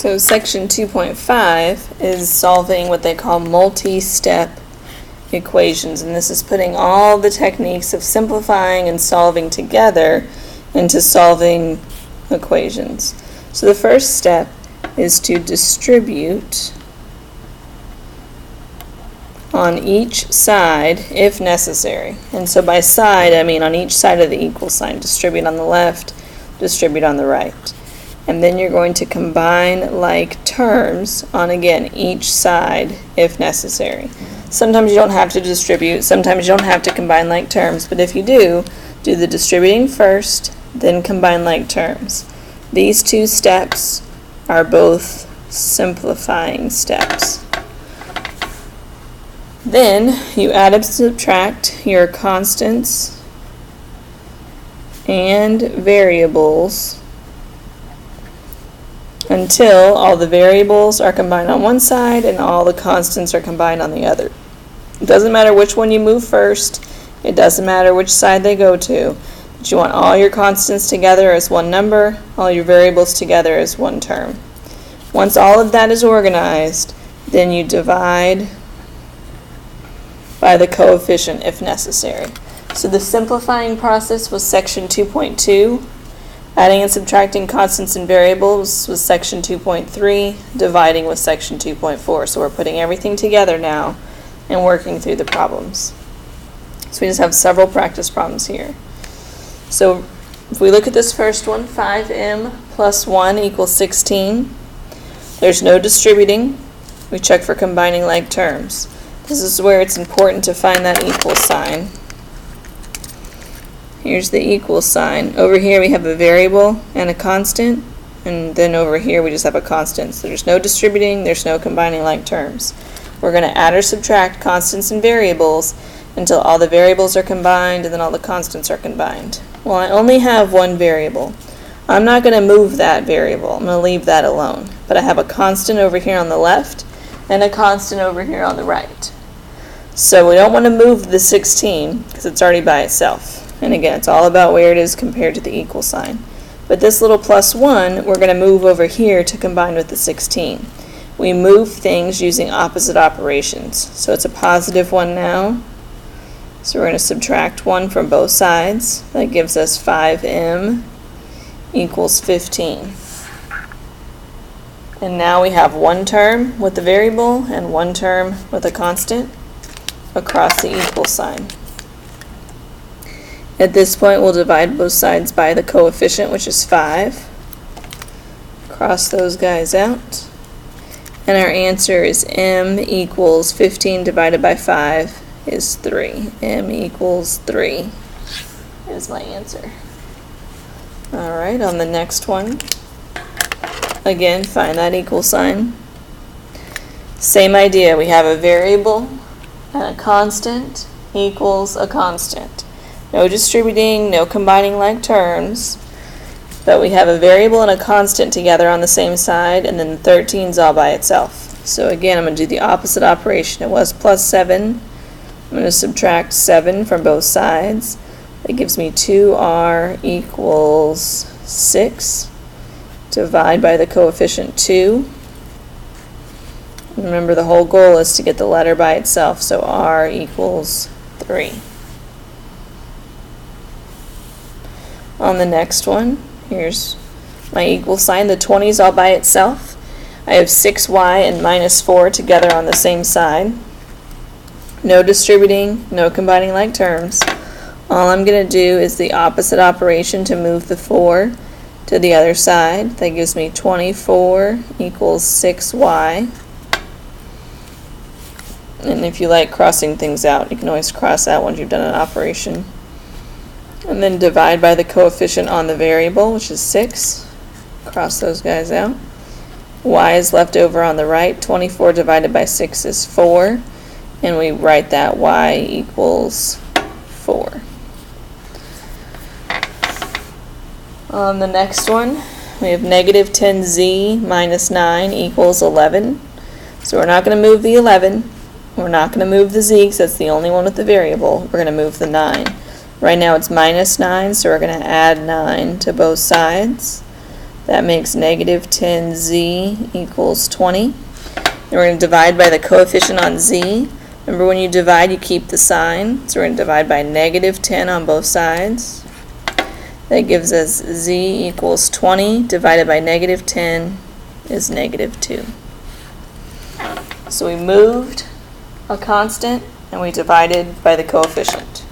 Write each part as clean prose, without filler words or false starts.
So section 2.5 is solving what they call multi-step equations, and this is putting all the techniques of simplifying and solving together into solving equations. So the first step is to distribute on each side if necessary. And so by side, I mean on each side of the equal sign. Distribute on the left, distribute on the right. And then you're going to combine like terms on, again, each side if necessary. Sometimes you don't have to distribute, sometimes you don't have to combine like terms, but if you do the distributing first, then combine like terms. These two steps are both simplifying steps. Then you add and subtract your constants and variables until all the variables are combined on one side and all the constants are combined on the other. It doesn't matter which one you move first, it doesn't matter which side they go to, but you want all your constants together as one number, all your variables together as one term. Once all of that is organized, then you divide by the coefficient if necessary. So the simplifying process was section 2.2. Adding and subtracting constants and variables was section 2.3. Dividing was section 2.4. So we're putting everything together now and working through the problems. So we just have several practice problems here. So if we look at this first one, 5m plus 1 equals 16. There's no distributing. We check for combining like terms. This is where it's important to find that equal sign. Here's the equal sign. Over here we have a variable and a constant, and then over here we just have a constant. So there's no distributing, there's no combining like terms. We're going to add or subtract constants and variables until all the variables are combined and then all the constants are combined. Well, I only have one variable. I'm not going to move that variable. I'm going to leave that alone. But I have a constant over here on the left and a constant over here on the right. So we don't want to move the 16 because it's already by itself. And again, it's all about where it is compared to the equal sign. But this little plus 1, we're going to move over here to combine with the 16. We move things using opposite operations. So it's a positive 1 now. So we're going to subtract 1 from both sides. That gives us 5m equals 15. And now we have one term with the variable and one term with a constant across the equal sign. At this point, we'll divide both sides by the coefficient, which is 5. Cross those guys out. And our answer is m equals 15 divided by 5 is 3. M equals 3 is my answer. Alright, on the next one, again, find that equal sign. Same idea. We have a variable and a constant equals a constant. No distributing, no combining like terms, but we have a variable and a constant together on the same side, and then the 13 is all by itself. So again, I'm going to do the opposite operation. It was plus 7. I'm going to subtract 7 from both sides. That gives me 2r equals 6. Divide by the coefficient 2. Remember, the whole goal is to get the letter by itself, so r equals 3. On the next one, here's my equal sign. The 20 is all by itself. I have 6y and minus 4 together on the same side. No distributing, no combining like terms. All I'm going to do is the opposite operation to move the 4 to the other side. That gives me 24 equals 6y. And if you like crossing things out, you can always cross out once you've done an operation. And then divide by the coefficient on the variable, which is 6. Cross those guys out. Y is left over on the right. 24 divided by 6 is 4. And we write that y equals 4. On the next one, we have negative 10z minus 9 equals 11. So we're not going to move the 11. We're not going to move the z because that's the only one with the variable. We're going to move the 9. Right now it's minus 9, so we're going to add 9 to both sides. That makes negative 10z equals 20. And we're going to divide by the coefficient on z. Remember, when you divide, you keep the sign. So we're going to divide by negative 10 on both sides. That gives us z equals 20 divided by negative 10 is negative 2. So we moved a constant and we divided by the coefficient.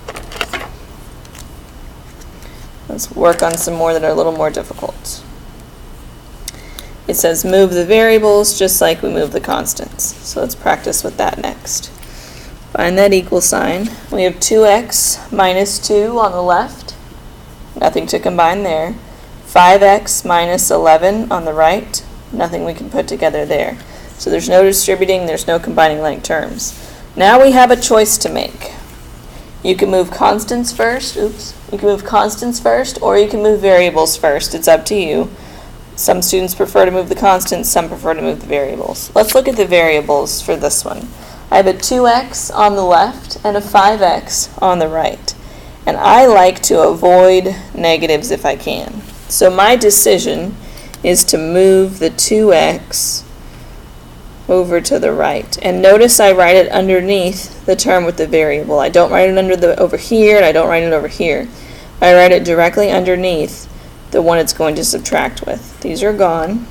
Let's work on some more that are a little more difficult. It says move the variables just like we move the constants. So let's practice with that next. Find that equal sign. We have 2x minus 2 on the left. Nothing to combine there. 5x minus 11 on the right. Nothing we can put together there. So there's no distributing, there's no combining like terms. Now we have a choice to make. You can move constants first. You can move constants first, or you can move variables first. It's up to you. Some students prefer to move the constants, some prefer to move the variables. Let's look at the variables for this one. I have a 2x on the left and a 5x on the right. And I like to avoid negatives if I can. So my decision is to move the 2x over to the right. And notice I write it underneath the term with the variable. I don't write it over here, and I don't write it over here. I write it directly underneath the one it's going to subtract with. These are gone.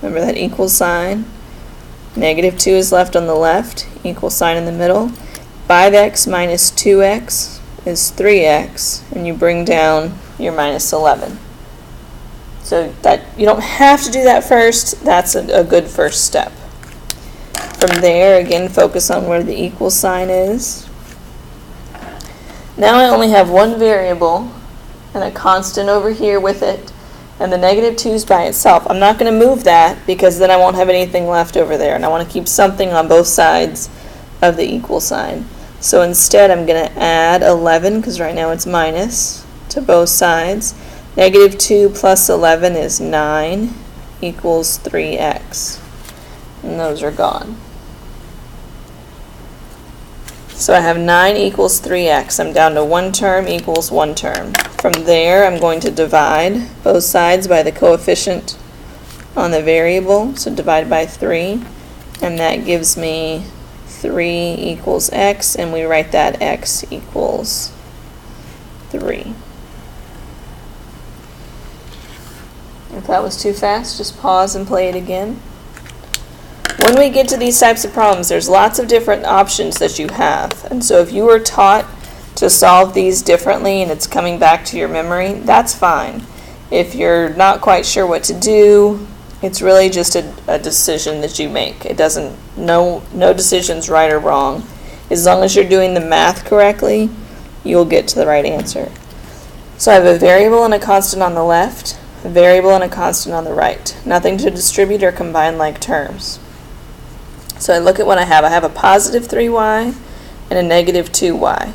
Remember that equal sign. Negative 2 is left on the left, equal sign in the middle. 5x minus 2x is 3x, and you bring down your minus 11. So that you don't have to do that first. That's a good first step. From there, again, focus on where the equal sign is. Now I only have one variable and a constant over here with it, and the negative 2 is by itself. I'm not going to move that because then I won't have anything left over there, and I want to keep something on both sides of the equal sign. So instead I'm going to add 11, because right now it's minus, to both sides. Negative 2 plus 11 is 9 equals 3x. And those are gone. So I have 9 equals 3x. I'm down to one term equals one term. From there, I'm going to divide both sides by the coefficient on the variable. So divide by 3. And that gives me 3 equals x. And we write that x equals 3. If that was too fast, just pause and play it again. When we get to these types of problems, there's lots of different options that you have. And so if you were taught to solve these differently and it's coming back to your memory, that's fine. If you're not quite sure what to do, it's really just a decision that you make. It doesn't, no decision's right or wrong. As long as you're doing the math correctly, you'll get to the right answer. So I have a variable and a constant on the left, a variable and a constant on the right. Nothing to distribute or combine like terms. So I look at what I have. I have a positive 3y and a negative 2y.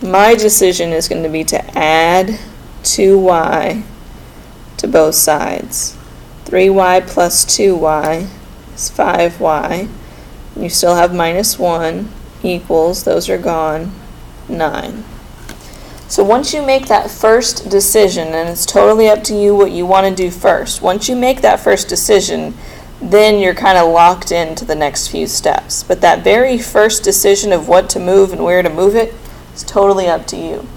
My decision is going to be to add 2y to both sides. 3y plus 2y is 5y. You still have minus 1 equals, those are gone, 9. So once you make that first decision, and it's totally up to you what you want to do first, once you make that first decision, then you're kind of locked into the next few steps. But that very first decision of what to move and where to move it is totally up to you.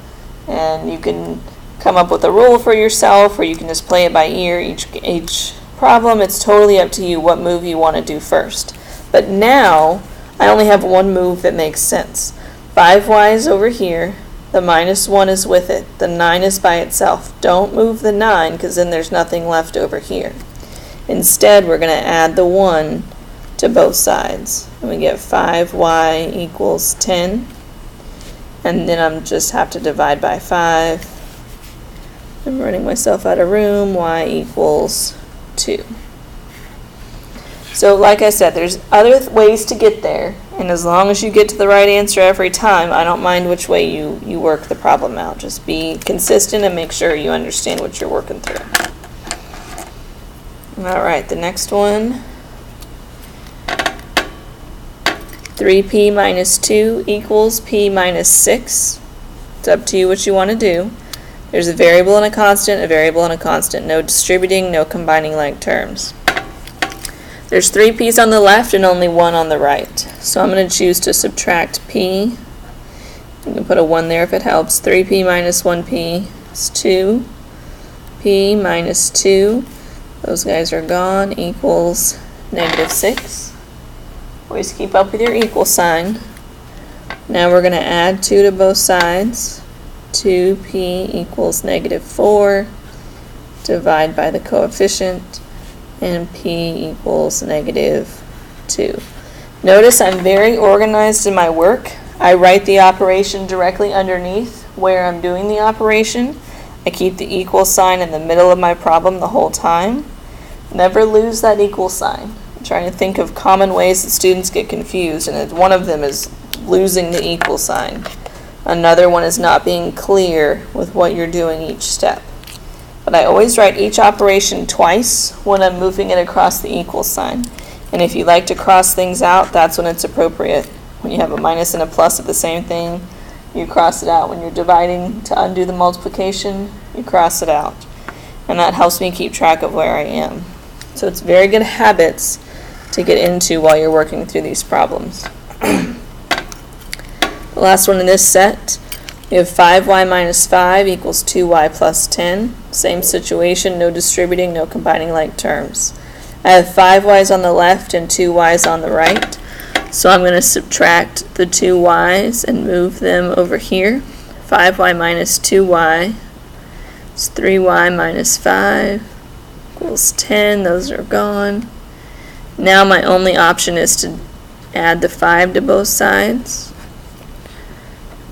And you can come up with a rule for yourself, or you can just play it by ear each problem. It's totally up to you what move you want to do first. But now, I only have one move that makes sense. 5y is over here. The minus 1 is with it. The 9 is by itself. Don't move the 9, because then there's nothing left over here. Instead, we're going to add the 1 to both sides. And we get 5y equals 10. And then I just have to divide by 5. I'm running myself out of room. Y equals 2. So like I said, there's other ways to get there. And as long as you get to the right answer every time, I don't mind which way you work the problem out. Just be consistent and make sure you understand what you're working through. Alright, the next one. 3p minus 2 equals p minus 6. It's up to you what you want to do. There's a variable and a constant, no distributing, no combining like terms. There's 3 p's on the left and only 1 on the right. So I'm going to choose to subtract p. You can put a 1 there if it helps. 3p minus 1p is 2p minus 2. Those guys are gone, equals negative 6. Always keep up with your equal sign. Now we're going to add 2 to both sides. 2p equals negative 4. Divide by the coefficient. And p equals negative 2. Notice I'm very organized in my work. I write the operation directly underneath where I'm doing the operation. I keep the equal sign in the middle of my problem the whole time. Never lose that equal sign. I'm trying to think of common ways that students get confused, and one of them is losing the equal sign. Another one is not being clear with what you're doing each step. But I always write each operation twice when I'm moving it across the equal sign. And if you like to cross things out, that's when it's appropriate. When you have a minus and a plus of the same thing, you cross it out. When you're dividing to undo the multiplication, you cross it out. And that helps me keep track of where I am. So it's very good habits to get into while you're working through these problems. The last one in this set, we have 5y minus 5 equals 2y plus 10. Same situation, no distributing, no combining like terms. I have 5y's on the left and 2y's on the right. So I'm going to subtract the 2y's and move them over here. 5y minus 2y is 3y minus 5 equals 10. Those are gone. Now my only option is to add the 5 to both sides.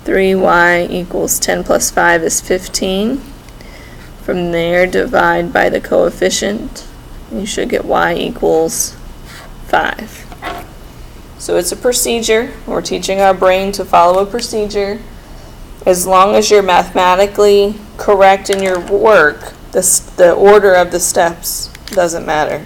3y equals 10 plus 5 is 15. From there, divide by the coefficient. You should get y equals 5. So it's a procedure. We're teaching our brain to follow a procedure. As long as you're mathematically correct in your work, the order of the steps doesn't matter.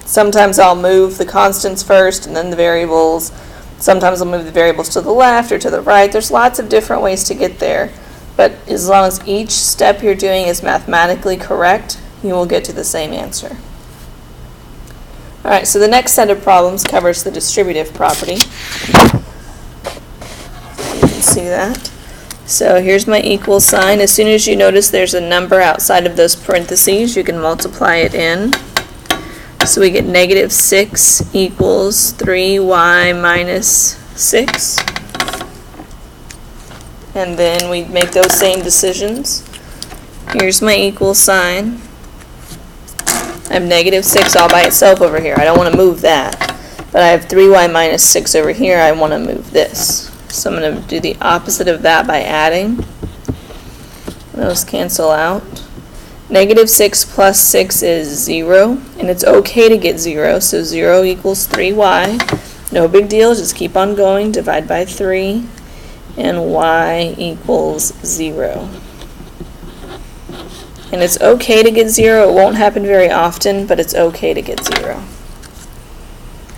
Sometimes I'll move the constants first and then the variables. Sometimes I'll move the variables to the left or to the right. There's lots of different ways to get there. But as long as each step you're doing is mathematically correct, you will get to the same answer. All right, so the next set of problems covers the distributive property. You can see that. So here's my equal sign. As soon as you notice there's a number outside of those parentheses, you can multiply it in. So we get negative 6 equals 3y minus 6. And then we make those same decisions. Here's my equal sign. I have negative 6 all by itself over here. I don't want to move that. But I have 3y minus 6 over here. I want to move this. So I'm going to do the opposite of that by adding. Those cancel out. Negative 6 plus 6 is 0, and it's okay to get 0, so 0 equals 3y. No big deal, just keep on going, divide by 3, and y equals 0. And it's okay to get 0, it won't happen very often, but it's okay to get 0.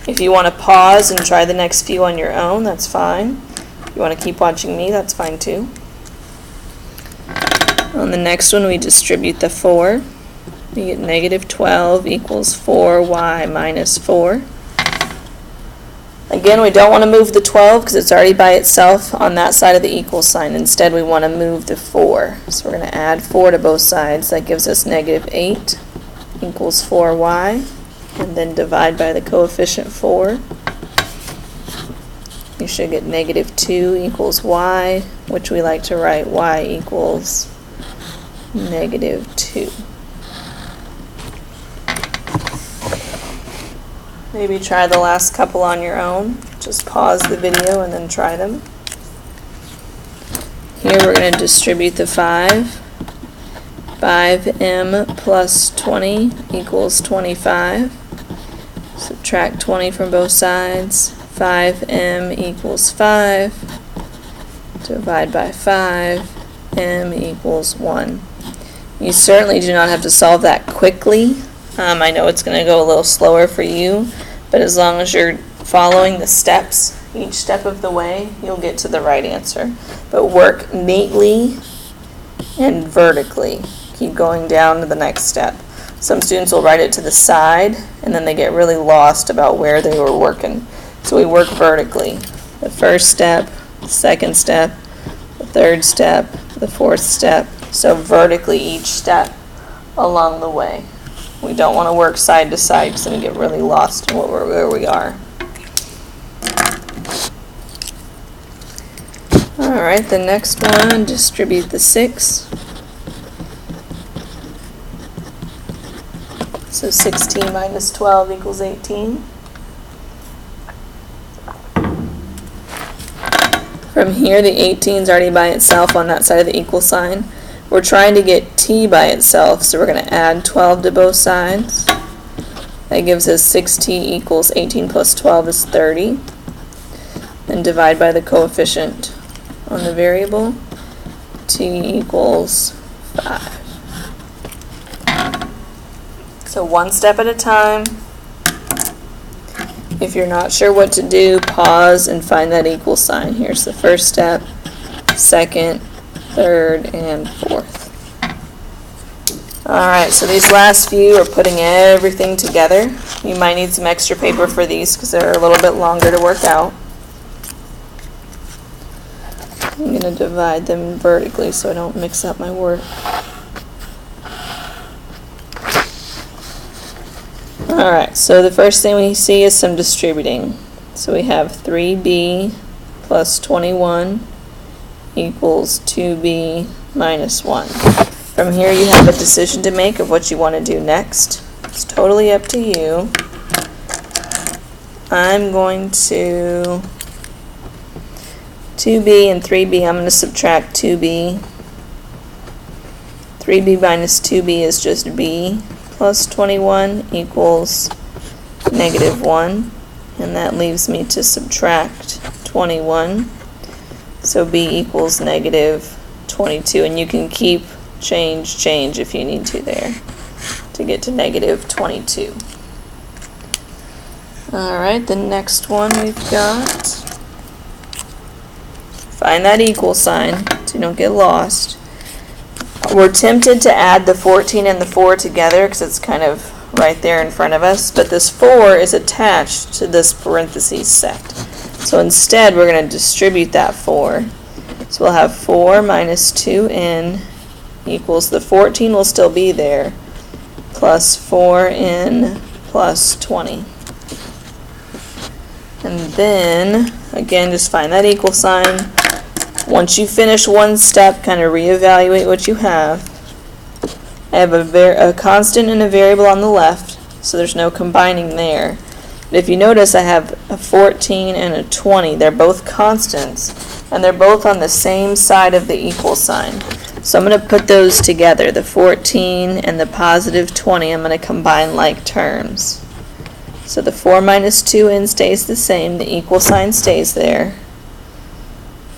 If you want to pause and try the next few on your own, that's fine. If you want to keep watching me, that's fine too. On the next one, we distribute the 4. We get negative 12 equals 4y minus 4. Again, we don't want to move the 12 because it's already by itself on that side of the equal sign. Instead, we want to move the 4. So we're going to add 4 to both sides. That gives us negative 8 equals 4y. And then divide by the coefficient 4. You should get negative 2 equals y, which we like to write y equals negative 2. Maybe try the last couple on your own. Just pause the video and then try them. Here we're going to distribute the 5. 5m plus 20 equals 25. Subtract 20 from both sides. 5m equals 5. Divide by 5. M equals 1. You certainly do not have to solve that quickly. I know it's going to go a little slower for you, but as long as you're following the steps, each step of the way, you'll get to the right answer. But work neatly and vertically. Keep going down to the next step. Some students will write it to the side, and then they get really lost about where they were working. So we work vertically. The first step, the second step, the third step, the fourth step. So vertically each step along the way. We don't want to work side to side because then we get really lost in where we are. Alright, the next one, distribute the 6. So 16 minus 12 equals 18. From here, the 18 is already by itself on that side of the equal sign. We're trying to get t by itself, so we're going to add 12 to both sides. That gives us 6t equals 18 plus 12 is 30. And divide by the coefficient on the variable. T equals 5. So one step at a time. If you're not sure what to do, pause and find that equal sign. Here's the first step, second, third, and fourth. Alright, so these last few are putting everything together. You might need some extra paper for these because they're a little bit longer to work out. I'm going to divide them vertically so I don't mix up my work. Alright, so the first thing we see is some distributing. So we have 3b plus 21 equals 2b minus 1. From here you have a decision to make of what you want to do next. It's totally up to you. I'm going to 2b and 3b, I'm going to subtract 2b. 3b minus 2b is just b plus 21 equals negative 1. And that leaves me to subtract 21. So b equals negative 22. And you can keep change if you need to there to get to negative 22. Alright, the next one we've got, find that equal sign so you don't get lost. We're tempted to add the 14 and the 4 together because it's kind of right there in front of us, but this 4 is attached to this parentheses set. So instead we're going to distribute that 4. So we'll have 4 minus 2n equals, the 14 will still be there, plus 4n plus 20. And then, again, just find that equal sign. Once you finish one step, kind of reevaluate what you have. I have a constant and a variable on the left, so there's no combining there. But if you notice, I have a 14 and a 20. They're both constants, and they're both on the same side of the equal sign. So I'm going to put those together, the 14 and the positive 20. I'm going to combine like terms. So the 4 minus 2n stays the same, the equal sign stays there.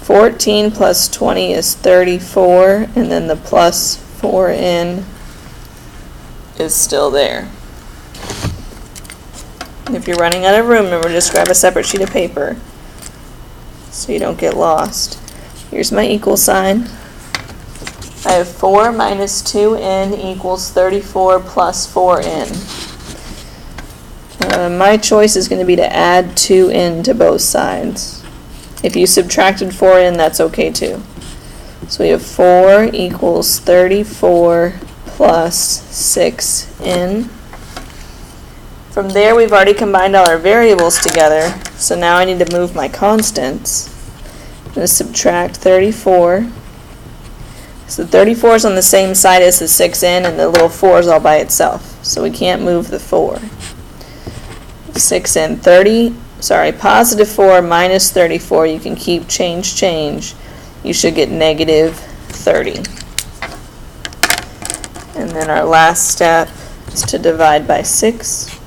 14 plus 20 is 34, and then the plus 4n is still there. And if you're running out of room, remember, just grab a separate sheet of paper so you don't get lost. Here's my equal sign. I have 4 minus 2n equals 34 plus 4n. My choice is going to be to add 2n to both sides. If you subtracted 4n, that's okay too. So we have 4 equals 34 plus 6n. From there, we've already combined all our variables together, so now I need to move my constants. I'm going to subtract 34. So 34 is on the same side as the 6n, and the little 4 is all by itself, so we can't move the 4. 6n, positive 4 minus 34, you can keep change. You should get negative 30. And then our last step is to divide by 6.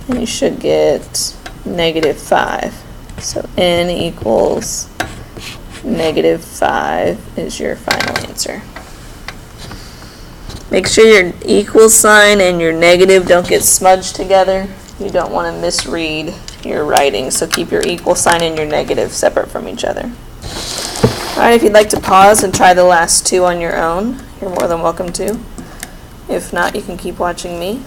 And you should get negative 5. So n equals negative 5 is your final answer. Make sure your equal sign and your negative don't get smudged together. You don't want to misread your writing, so keep your equal sign and your negative separate from each other. Alright, if you'd like to pause and try the last two on your own, you're more than welcome to. If not, you can keep watching me.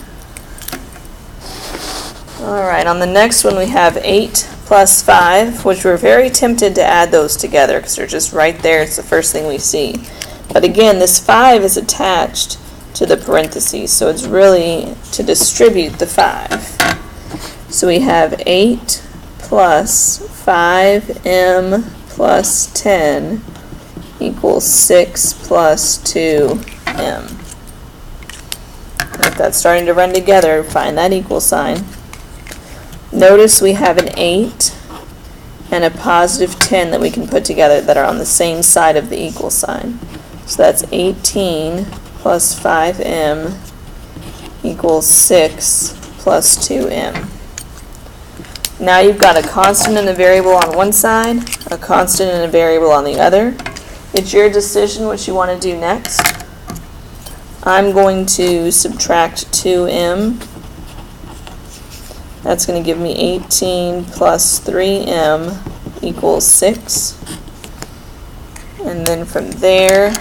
Alright, on the next one we have 8 plus 5, which we're very tempted to add those together because they're just right there. It's the first thing we see. But again, this 5 is attached to the parentheses, so it's really to distribute the 5. So we have 8 plus 5m plus 10 equals 6 plus 2m. If that's starting to run together, find that equal sign. Notice we have an 8 and a positive 10 that we can put together that are on the same side of the equal sign. So that's 18 plus 5m equals 6 plus 2m. Now you've got a constant and a variable on one side, a constant and a variable on the other. It's your decision what you want to do next. I'm going to subtract 2m. That's going to give me 18 plus 3m equals 6. And then from there,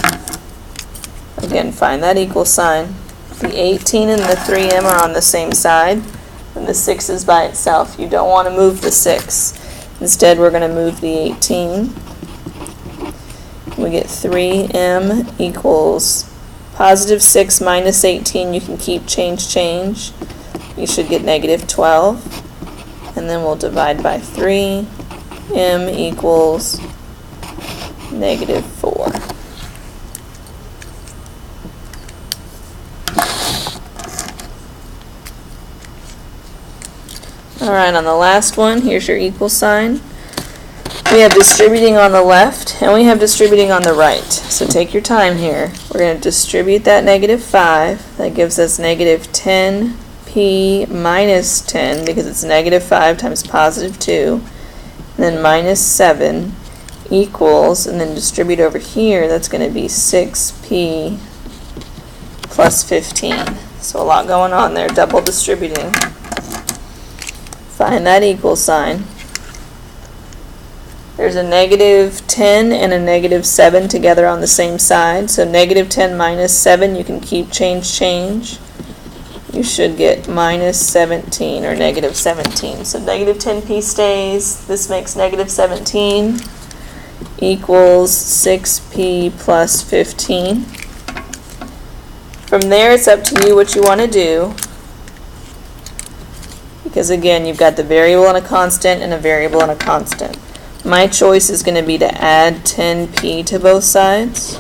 again, find that equal sign. The 18 and the 3m are on the same side, and the 6 is by itself. You don't want to move the 6. Instead, we're going to move the 18. We get 3m equals positive 6 minus 18. You can keep change. You should get negative 12. And then we'll divide by 3. m equals negative 4. Alright, on the last one, here's your equal sign. We have distributing on the left, and we have distributing on the right. So take your time here. We're going to distribute that negative 5. That gives us negative 10p minus 10, because it's negative 5 times positive 2. And then minus 7 equals, and then distribute over here, that's going to be 6p plus 15. So a lot going on there, double distributing. Find that equal sign. There's a negative 10 and a negative 7 together on the same side. So negative 10 minus 7, you can keep change. You should get minus 17 or negative 17. So negative 10p stays. This makes negative 17 equals 6p plus 15. From there, it's up to you what you want to do. Because again, you've got the variable and a constant and a variable and a constant. My choice is going to be to add 10p to both sides.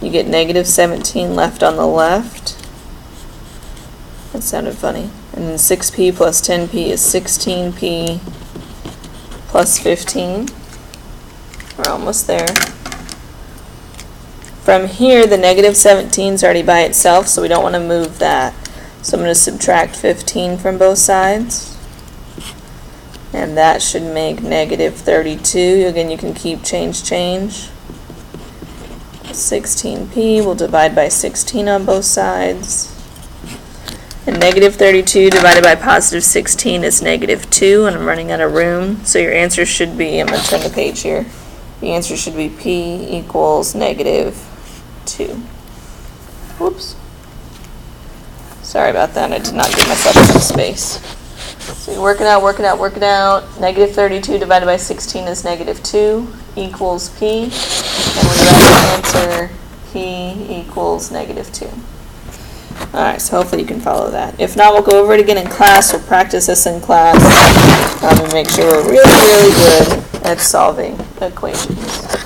You get negative 17 left on the left. That sounded funny. And then 6p plus 10p is 16p plus 15. We're almost there. From here, the negative 17 is already by itself, so we don't want to move that. So I'm going to subtract 15 from both sides. And that should make negative 32. Again, you can keep change. 16p, we'll divide by 16 on both sides. And negative 32 divided by positive 16 is negative 2, and I'm running out of room. So your answer should be, I'm going to turn the page here. The answer should be p equals negative 2. Whoops. Sorry about that, I did not give myself enough space. So you work it out. Negative 32 divided by 16 is negative 2 equals p. And we write the answer, p equals negative 2. Alright, so hopefully you can follow that. If not, we'll go over it again in class. We'll practice this in class and make sure we're really, really good at solving equations.